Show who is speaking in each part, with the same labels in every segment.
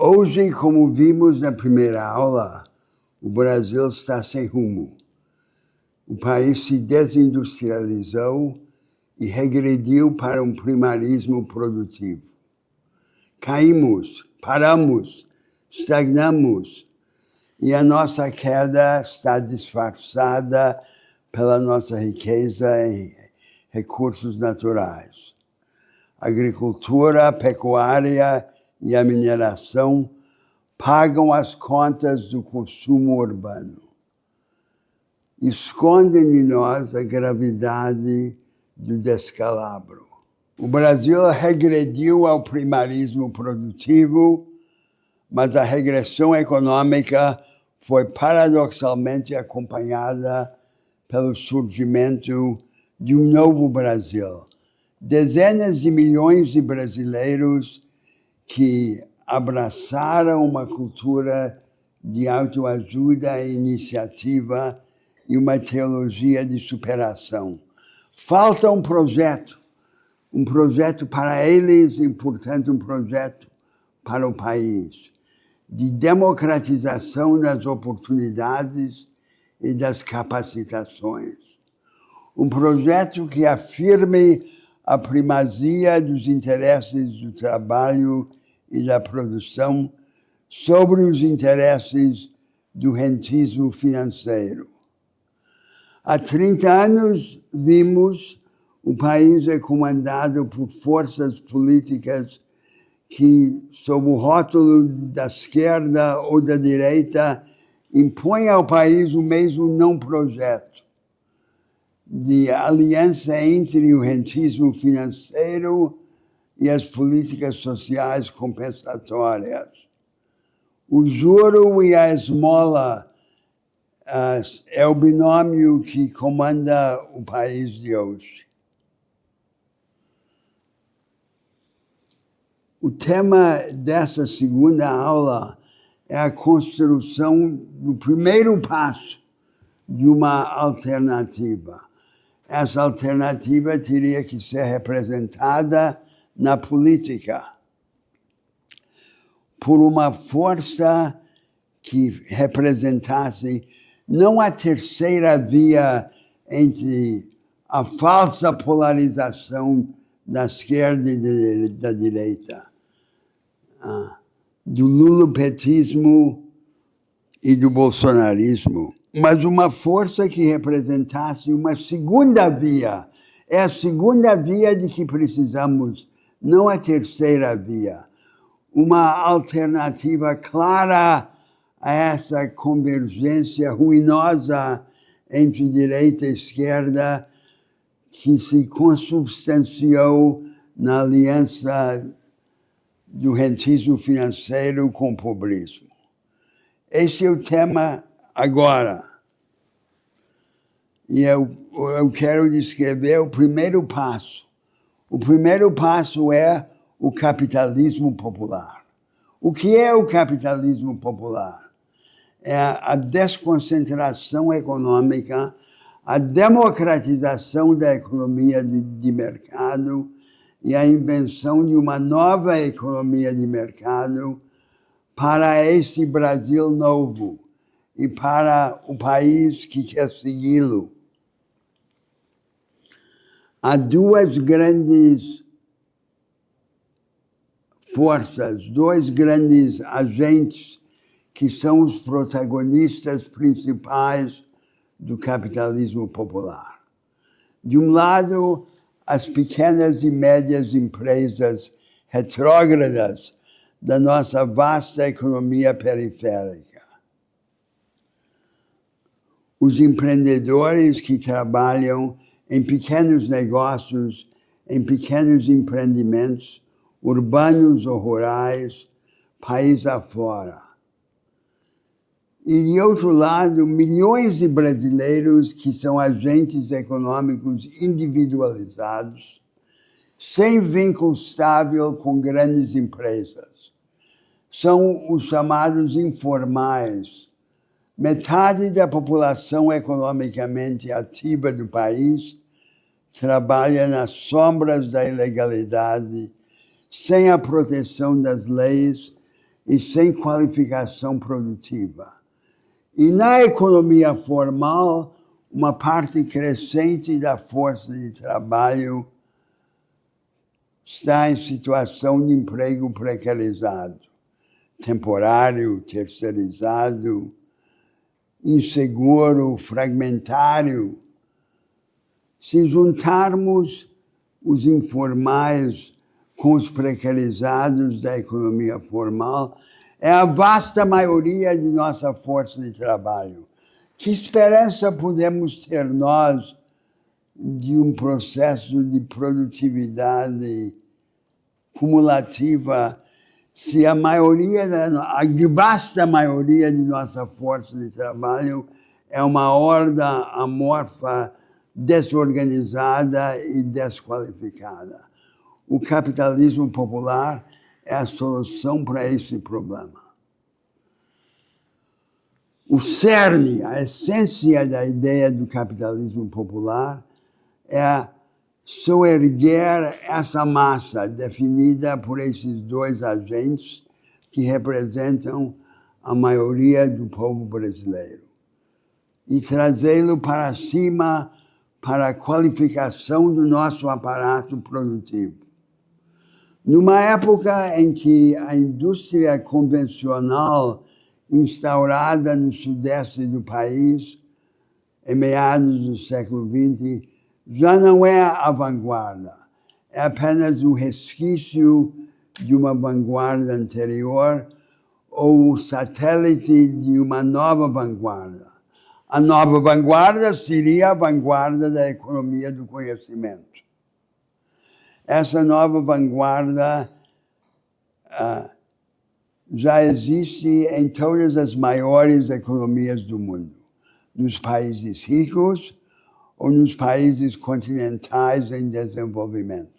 Speaker 1: Hoje, como vimos na primeira aula, o Brasil está sem rumo. O país se desindustrializou e regrediu para um primarismo produtivo. Caímos, paramos, estagnamos, e a nossa queda está disfarçada pela nossa riqueza em recursos naturais. A agricultura, a pecuária e a mineração pagam as contas do consumo urbano. Escondem de nós a gravidade do descalabro. O Brasil regrediu ao primarismo produtivo, mas a regressão econômica foi paradoxalmente acompanhada pelo surgimento de um novo Brasil. Dezenas de milhões de brasileiros que abraçaram uma cultura de autoajuda e iniciativa e uma teologia de superação. Falta um projeto para eles e, portanto, um projeto para o país, de democratização das oportunidades e das capacitações. Um projeto que afirme a primazia dos interesses do trabalho e da produção sobre os interesses do rentismo financeiro. Há 30 anos vimos o país é comandado por forças políticas que, sob o rótulo da esquerda ou da direita, impõem ao país o mesmo não projeto de aliança entre o rentismo financeiro e as políticas sociais compensatórias. O juro e a esmola é o binômio que comanda o país de hoje. O tema dessa segunda aula é a construção do primeiro passo de uma alternativa. Essa alternativa teria que ser representada na política por uma força que representasse não a terceira via entre a falsa polarização da esquerda e da direita, do lulopetismo e do bolsonarismo, mas uma força que representasse uma segunda via. É a segunda via de que precisamos, não a terceira via. Uma alternativa clara a essa convergência ruinosa entre direita e esquerda que se consubstanciou na aliança do rentismo financeiro com o pobrismo. Esse é o tema agora. E eu quero descrever o primeiro passo. O primeiro passo é o capitalismo popular. O que é o capitalismo popular? É a desconcentração econômica, a democratização da economia de mercado e a invenção de uma nova economia de mercado para esse Brasil novo e para o país que quer segui-lo. Há duas grandes forças, dois grandes agentes que são os protagonistas principais do capitalismo popular. De um lado, as pequenas e médias empresas retrógradas da nossa vasta economia periférica. Os empreendedores que trabalham em pequenos negócios, em pequenos empreendimentos, urbanos ou rurais, país afora. E, de outro lado, milhões de brasileiros que são agentes econômicos individualizados, sem vínculo estável com grandes empresas. São os chamados informais. Metade da população economicamente ativa do país trabalha nas sombras da ilegalidade, sem a proteção das leis e sem qualificação produtiva. E na economia formal, uma parte crescente da força de trabalho está em situação de emprego precarizado, temporário, terceirizado, inseguro, fragmentário. Se juntarmos os informais com os precarizados da economia formal, é a vasta maioria de nossa força de trabalho. Que esperança podemos ter nós de um processo de produtividade cumulativa se a vasta maioria de nossa força de trabalho é uma horda amorfa, desorganizada e desqualificada? O capitalismo popular é a solução para esse problema. O cerne, a essência da ideia do capitalismo popular é soerguer essa massa definida por esses dois agentes que representam a maioria do povo brasileiro e trazê-lo para cima para a qualificação do nosso aparato produtivo. Numa época em que a indústria convencional instaurada no sudeste do país, em meados do século XX, já não é a vanguarda, é apenas um resquício de uma vanguarda anterior ou o satélite de uma nova vanguarda. A nova vanguarda seria a vanguarda da economia do conhecimento. Essa nova vanguarda já existe em todas as maiores economias do mundo, nos países ricos ou nos países continentais em desenvolvimento.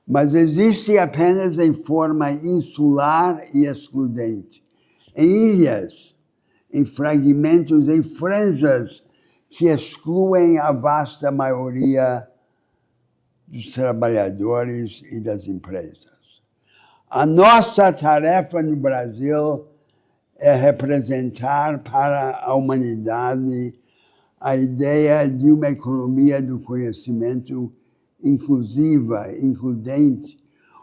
Speaker 1: Mas existe apenas em forma insular e excludente, em ilhas, em fragmentos, em franjas que excluem a vasta maioria dos trabalhadores e das empresas. A nossa tarefa no Brasil é representar para a humanidade a ideia de uma economia do conhecimento inclusiva, includente,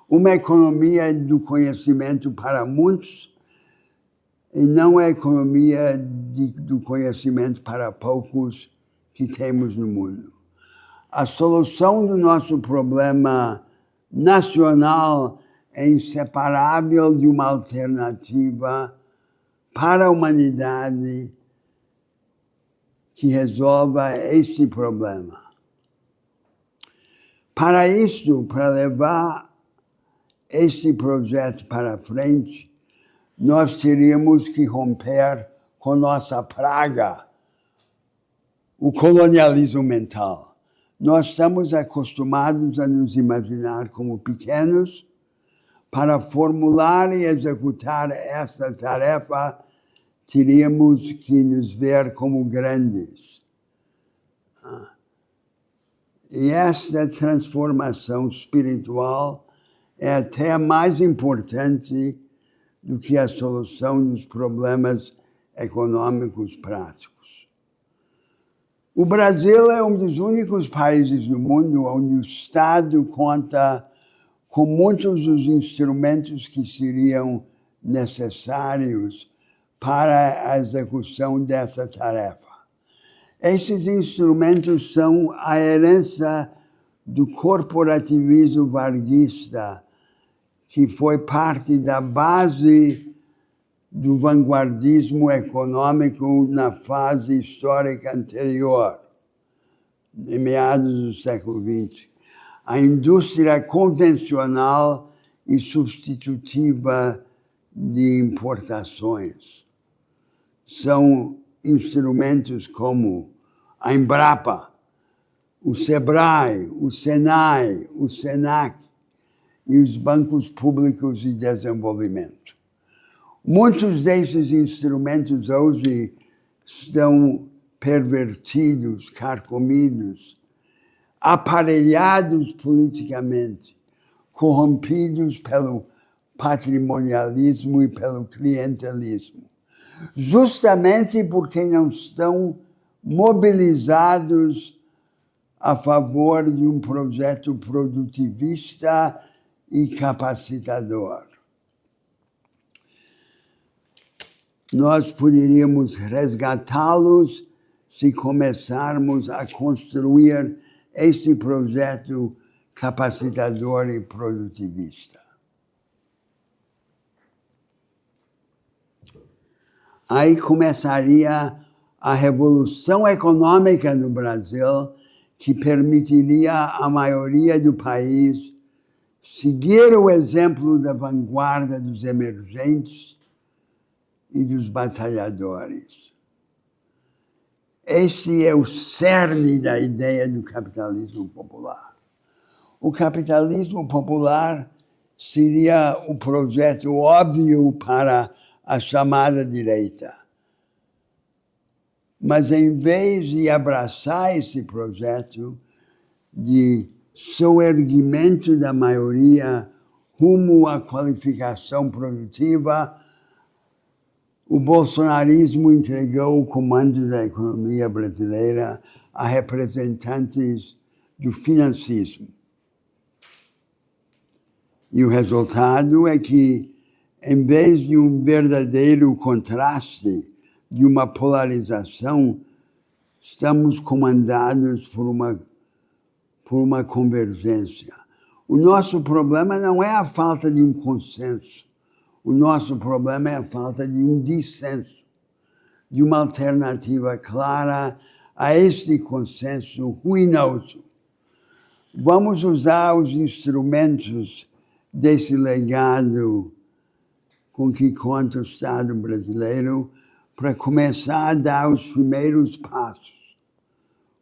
Speaker 1: uma economia do conhecimento para muitos e não a economia do conhecimento para poucos que temos no mundo. A solução do nosso problema nacional é inseparável de uma alternativa para a humanidade que resolva este problema. Para isso, para levar este projeto para frente, nós teríamos que romper com nossa praga, o colonialismo mental. Nós estamos acostumados a nos imaginar como pequenos. Para formular e executar esta tarefa, teríamos que nos ver como grandes. E esta transformação espiritual é até mais importante do que a solução dos problemas econômicos práticos. O Brasil é um dos únicos países do mundo onde o Estado conta com muitos dos instrumentos que seriam necessários para a execução dessa tarefa. Esses instrumentos são a herança do corporativismo varguista, que foi parte da base do vanguardismo econômico na fase histórica anterior, em meados do século XX. A indústria convencional e substitutiva de importações. São instrumentos como a Embrapa, o Sebrae, o Senai, o Senac e os bancos públicos de desenvolvimento. Muitos desses instrumentos hoje estão pervertidos, carcomidos, aparelhados politicamente, corrompidos pelo patrimonialismo e pelo clientelismo. Justamente porque não estão mobilizados a favor de um projeto produtivista e capacitador. Nós poderíamos resgatá-los se começarmos a construir este projeto capacitador e produtivista. Aí começaria a revolução econômica no Brasil, que permitiria à maioria do país seguir o exemplo da vanguarda dos emergentes e dos batalhadores. Este é o cerne da ideia do capitalismo popular. O capitalismo popular seria o projeto óbvio para a chamada direita. Mas em vez de abraçar esse projeto de soerguimento da maioria rumo à qualificação produtiva, o bolsonarismo entregou o comando da economia brasileira a representantes do financismo. E o resultado é que, em vez de um verdadeiro contraste, de uma polarização, estamos comandados por uma convergência. O nosso problema não é a falta de um consenso. O nosso problema é a falta de um dissenso, de uma alternativa clara a este consenso ruinoso. Vamos usar os instrumentos desse legado com que conta o Estado brasileiro para começar a dar os primeiros passos.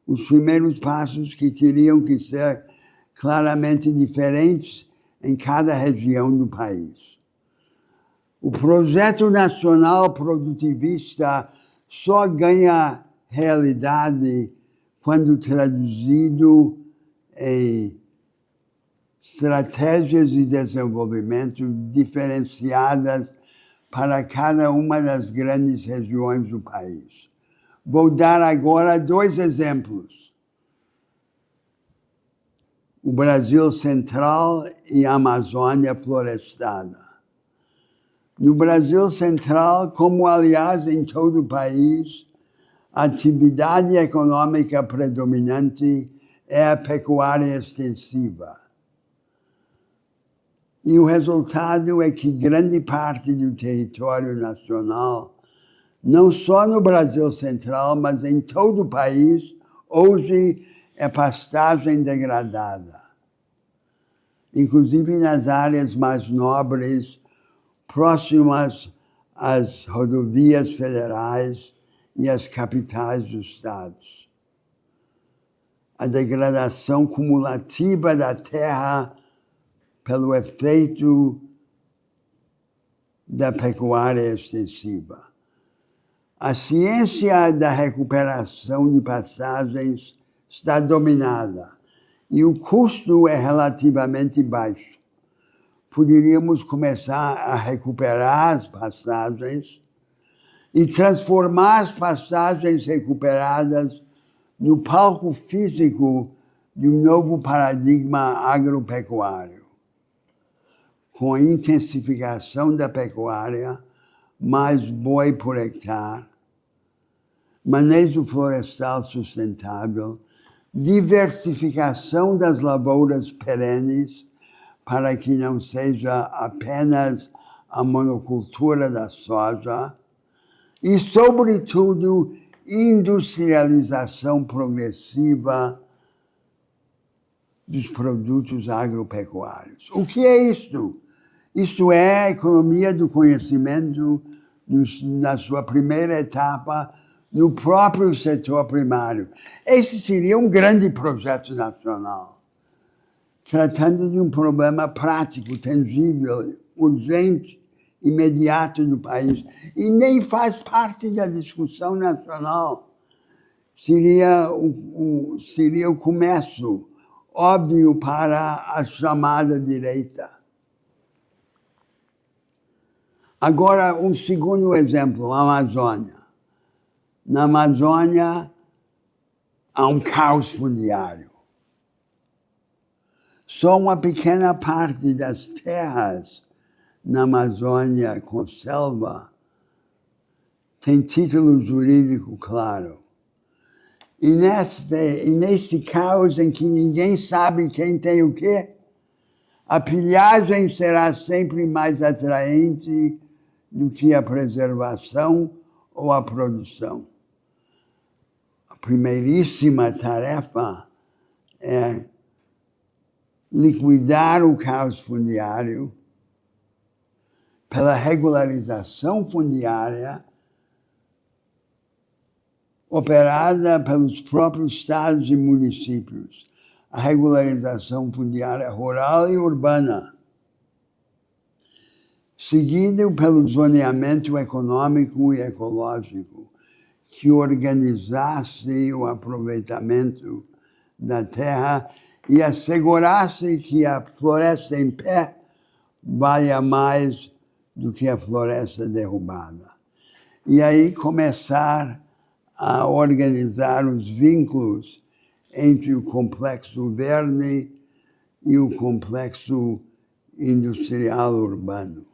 Speaker 1: Os primeiros passos que teriam que ser claramente diferentes em cada região do país. O projeto nacional produtivista só ganha realidade quando traduzido em estratégias de desenvolvimento diferenciadas para cada uma das grandes regiões do país. Vou dar agora 2 exemplos. O Brasil Central e a Amazônia florestada. No Brasil Central, como aliás em todo o país, a atividade econômica predominante é a pecuária extensiva. E o resultado é que grande parte do território nacional, não só no Brasil Central, mas em todo o país, hoje é pastagem degradada. Inclusive nas áreas mais nobres, próximas às rodovias federais e às capitais dos estados. A degradação cumulativa da terra pelo efeito da pecuária extensiva. A ciência da recuperação de pastagens está dominada e o custo é relativamente baixo. Poderíamos começar a recuperar as pastagens e transformar as pastagens recuperadas no palco físico de um novo paradigma agropecuário. Com a intensificação da pecuária, mais boi por hectare, manejo florestal sustentável, diversificação das lavouras perenes, para que não seja apenas a monocultura da soja, e, sobretudo, industrialização progressiva dos produtos agropecuários. O que é isto? Isto é a economia do conhecimento na sua primeira etapa no próprio setor primário. Esse seria um grande projeto nacional, tratando de um problema prático, tangível, urgente, imediato do país. E nem faz parte da discussão nacional. Seria o começo óbvio para a chamada direita. Agora, um segundo exemplo, a Amazônia. Na Amazônia, há um caos fundiário. Só uma pequena parte das terras na Amazônia com selva tem título jurídico claro. E neste caos em que ninguém sabe quem tem o quê, a pilhagem será sempre mais atraente do que a preservação ou a produção. A primeiríssima tarefa é liquidar o caos fundiário pela regularização fundiária operada pelos próprios estados e municípios, a regularização fundiária rural e urbana, seguido pelo zoneamento econômico e ecológico, que organizasse o aproveitamento da terra e assegurasse que a floresta em pé valha mais do que a floresta derrubada. E aí começar a organizar os vínculos entre o complexo verde e o complexo industrial urbano.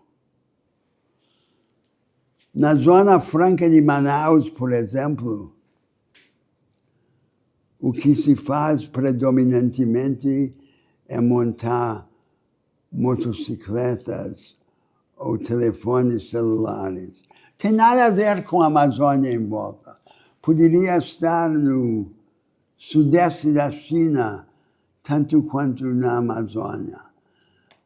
Speaker 1: Na Zona Franca de Manaus, por exemplo, o que se faz predominantemente é montar motocicletas ou telefones celulares. Tem nada a ver com a Amazônia em volta. Poderia estar no sudeste da China, tanto quanto na Amazônia.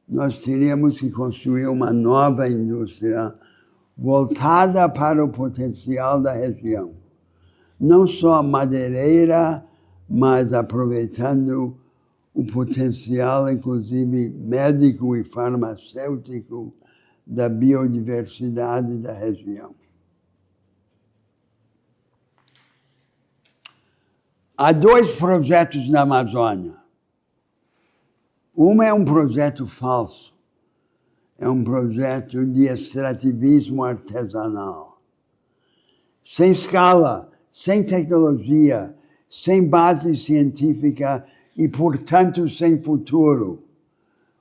Speaker 1: Nós teríamos que construir uma nova indústria voltada para o potencial da região. Não só madeireira, mas aproveitando o potencial, inclusive, médico e farmacêutico da biodiversidade da região. Há 2 projetos na Amazônia. Um é um projeto falso. É um projeto de extrativismo artesanal. Sem escala, sem tecnologia, sem base científica e, portanto, sem futuro.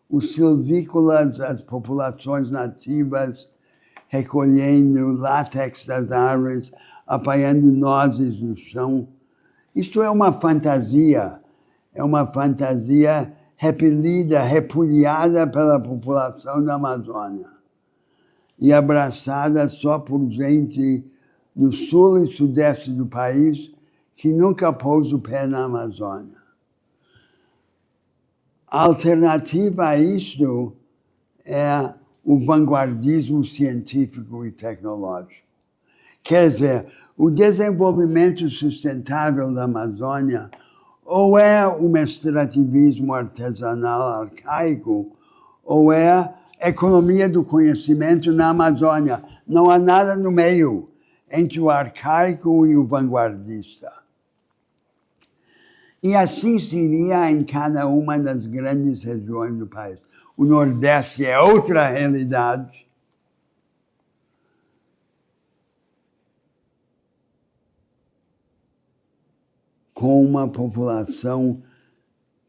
Speaker 1: Os silvícolas, as populações nativas, recolhendo látex das árvores, apanhando nozes no chão. Isto é uma fantasia repelida, repudiada pela população da Amazônia e abraçada só por gente do sul e sudeste do país que nunca pôs o pé na Amazônia. A alternativa a isto é o vanguardismo científico e tecnológico. Quer dizer, o desenvolvimento sustentável da Amazônia ou é um extrativismo artesanal arcaico, ou é a economia do conhecimento na Amazônia. Não há nada no meio entre o arcaico e o vanguardista. E assim seria em cada uma das grandes regiões do país. O Nordeste é outra realidade. Com uma população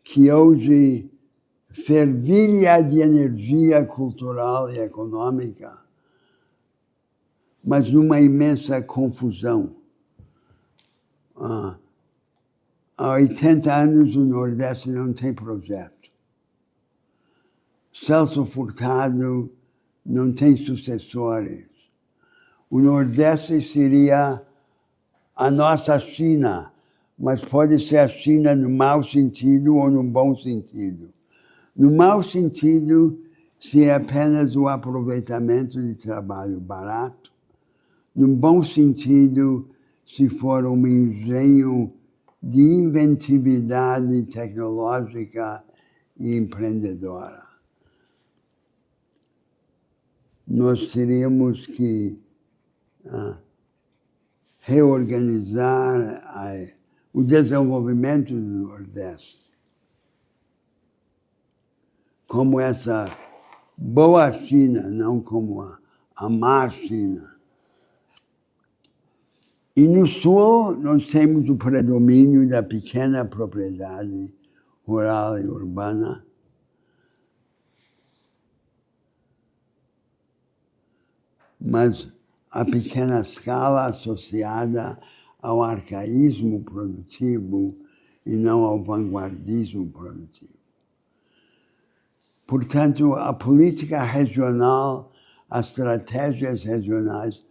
Speaker 1: que hoje fervilha de energia cultural e econômica, mas numa imensa confusão. Há 80 anos o Nordeste não tem projeto. Celso Furtado não tem sucessores. O Nordeste seria a nossa China, mas pode ser a China no mau sentido ou no bom sentido. No mau sentido, se é apenas o aproveitamento de trabalho barato. No bom sentido, se for um engenho de inventividade tecnológica e empreendedora. Nós teríamos que reorganizar o desenvolvimento do Nordeste. Como essa boa China, não como amar China. E no Sul, nós temos o predomínio da pequena propriedade rural e urbana, mas a pequena escala associada ao arcaísmo produtivo e não ao vanguardismo produtivo. Portanto, a política regional, as estratégias regionais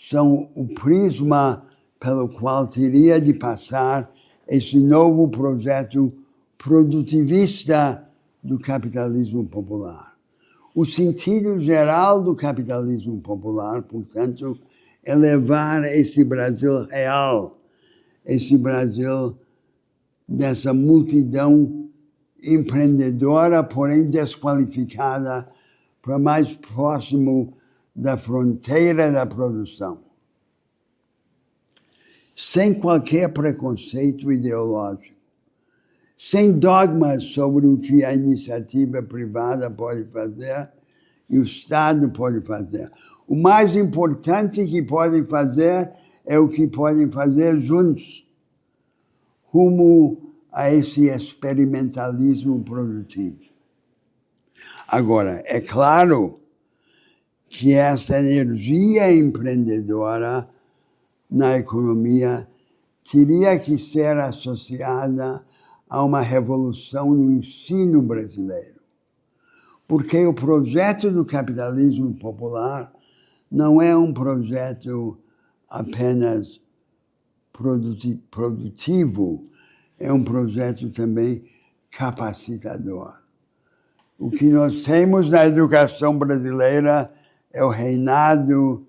Speaker 1: são o prisma pelo qual teria de passar esse novo projeto produtivista do capitalismo popular. O sentido geral do capitalismo popular, portanto, é levar esse Brasil real, esse Brasil dessa multidão empreendedora, porém desqualificada, para mais próximo da fronteira da produção, sem qualquer preconceito ideológico, sem dogmas sobre o que a iniciativa privada pode fazer e o Estado pode fazer. O mais importante que podem fazer é o que podem fazer juntos, rumo a esse experimentalismo produtivo. Agora, é claro que essa energia empreendedora na economia teria que ser associada a uma revolução no ensino brasileiro. Porque o projeto do capitalismo popular não é um projeto apenas produtivo, é um projeto também capacitador. O que nós temos na educação brasileira é o reinado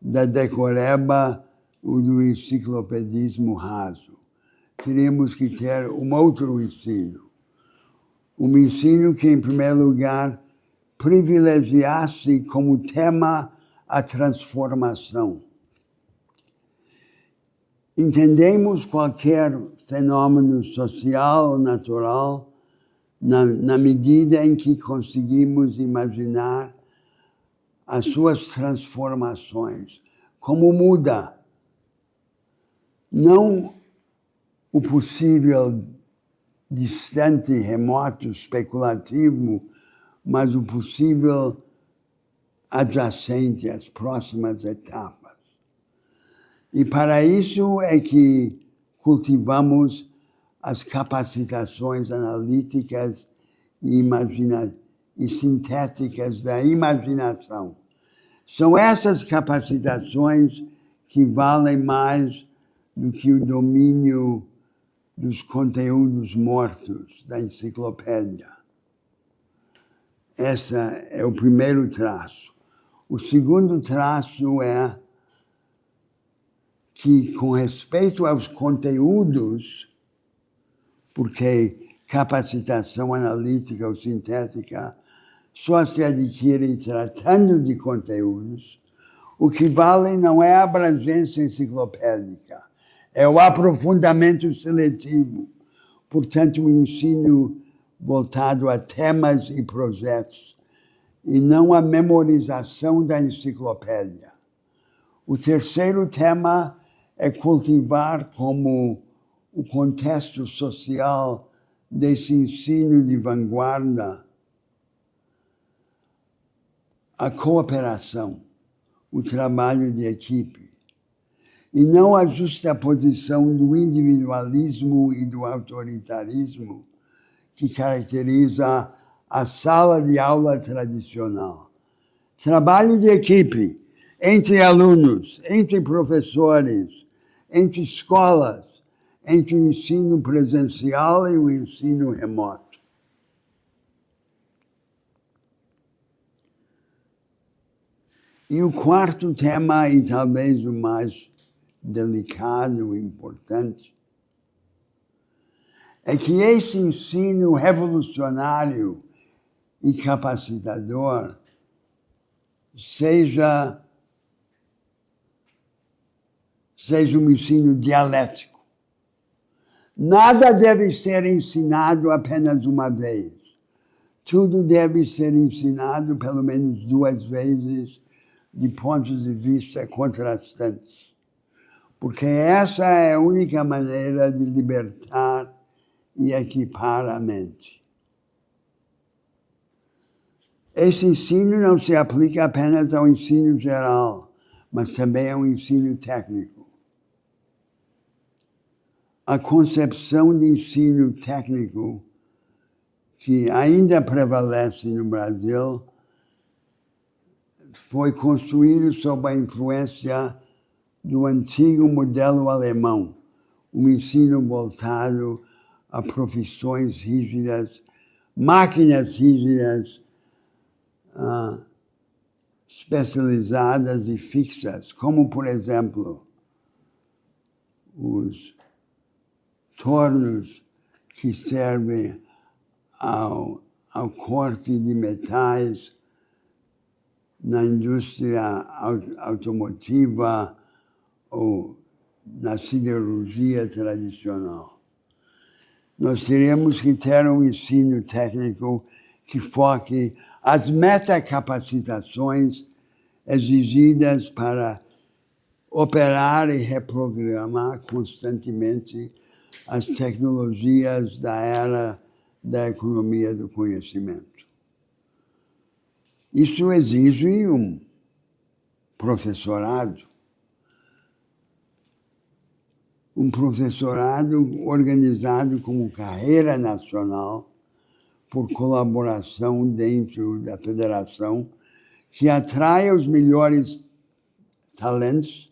Speaker 1: da decoreba ou do enciclopedismo raso. Teríamos que ter um outro ensino. Um ensino que, em primeiro lugar, privilegiasse como tema a transformação. Entendemos qualquer fenômeno social ou natural na medida em que conseguimos imaginar as suas transformações, como muda. Não o possível distante, remoto, especulativo, mas o possível adjacente, as próximas etapas. E para isso é que cultivamos as capacitações analíticas e sintéticas da imaginação. São essas capacitações que valem mais do que o domínio dos conteúdos mortos da enciclopédia. Esse é o primeiro traço. O segundo traço é que, com respeito aos conteúdos, porque capacitação analítica ou sintética só se adquire tratando de conteúdos, o que vale não é a abrangência enciclopédica, é o aprofundamento seletivo, portanto, o ensino voltado a temas e projetos, e não a memorização da enciclopédia. O terceiro tema é cultivar como o contexto social desse ensino de vanguarda a cooperação, o trabalho de equipe, e não a justaposição do individualismo e do autoritarismo que caracteriza a sala de aula tradicional. Trabalho de equipe entre alunos, entre professores, entre escolas, entre o ensino presencial e o ensino remoto. E o quarto tema, e talvez o mais delicado e importante, é que esse ensino revolucionário e capacitador seja um ensino dialético. Nada deve ser ensinado apenas uma vez. Tudo deve ser ensinado pelo menos 2 vezes de pontos de vista contrastantes, porque essa é a única maneira de libertar e equipar a mente. Esse ensino não se aplica apenas ao ensino geral, mas também ao ensino técnico. A concepção de ensino técnico que ainda prevalece no Brasil foi construído sob a influência do antigo modelo alemão, um ensino voltado a profissões rígidas, máquinas rígidas, especializadas e fixas, como, por exemplo, os tornos que servem ao corte de metais na indústria automotiva ou na siderurgia tradicional. Nós teríamos que ter um ensino técnico que foque as metacapacitações exigidas para operar e reprogramar constantemente as tecnologias da era da economia do conhecimento. Isso exige um professorado organizado como carreira nacional por colaboração dentro da federação, que atraia os melhores talentos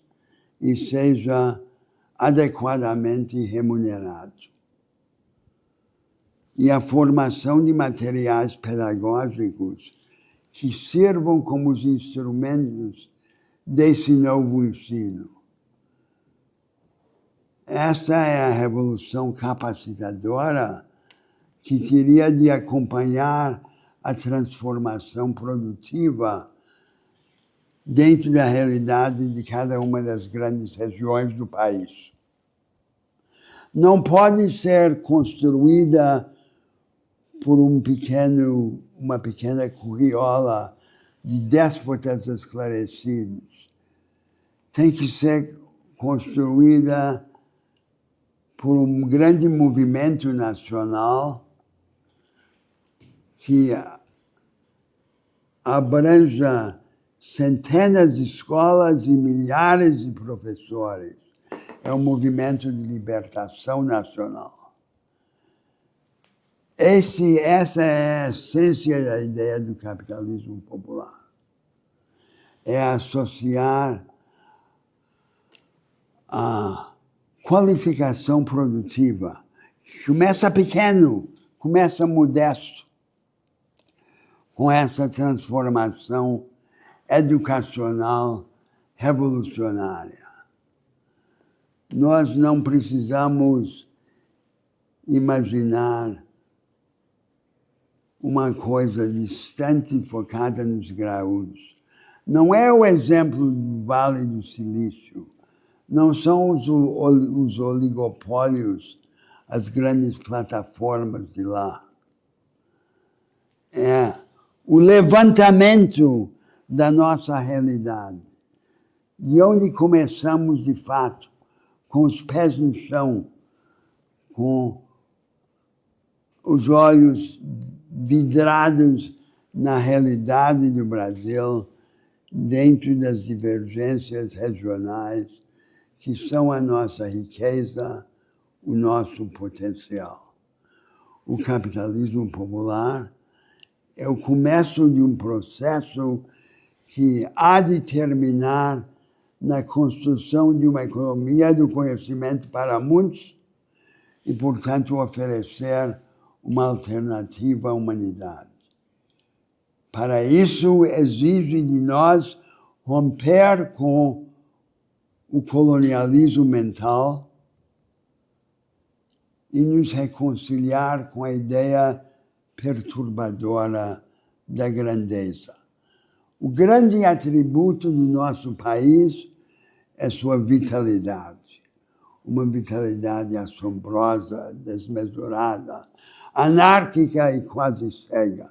Speaker 1: e seja adequadamente remunerado. E a formação de materiais pedagógicos que sirvam como os instrumentos desse novo ensino. Esta é a revolução capacitadora que teria de acompanhar a transformação produtiva dentro da realidade de cada uma das grandes regiões do país. Não pode ser construída por uma pequena curriola de déspotas esclarecidos. Tem que ser construída por um grande movimento nacional que abranja centenas de escolas e milhares de professores. É um movimento de libertação nacional. Essa é a essência da ideia do capitalismo popular. É associar a qualificação produtiva, que começa pequeno, começa modesto, com essa transformação educacional revolucionária. Nós não precisamos imaginar uma coisa distante focada nos graúdos. Não é o exemplo do Vale do Silício, não são os oligopólios, as grandes plataformas de lá. É o levantamento da nossa realidade, de onde começamos de fato, com os pés no chão, com os olhos vidrados na realidade do Brasil, dentro das divergências regionais, que são a nossa riqueza, o nosso potencial. O capitalismo popular é o começo de um processo que há de terminar na construção de uma economia do conhecimento para muitos e, portanto, oferecer uma alternativa à humanidade. Para isso, exige de nós romper com o colonialismo mental e nos reconciliar com a ideia perturbadora da grandeza. O grande atributo do nosso país é sua vitalidade. Uma vitalidade assombrosa, desmesurada, anárquica e quase cega.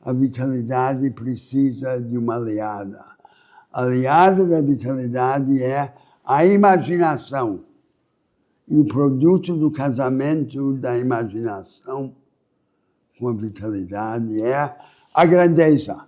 Speaker 1: A vitalidade precisa de uma aliada. A aliada da vitalidade é a imaginação. E o produto do casamento da imaginação com a vitalidade é a grandeza.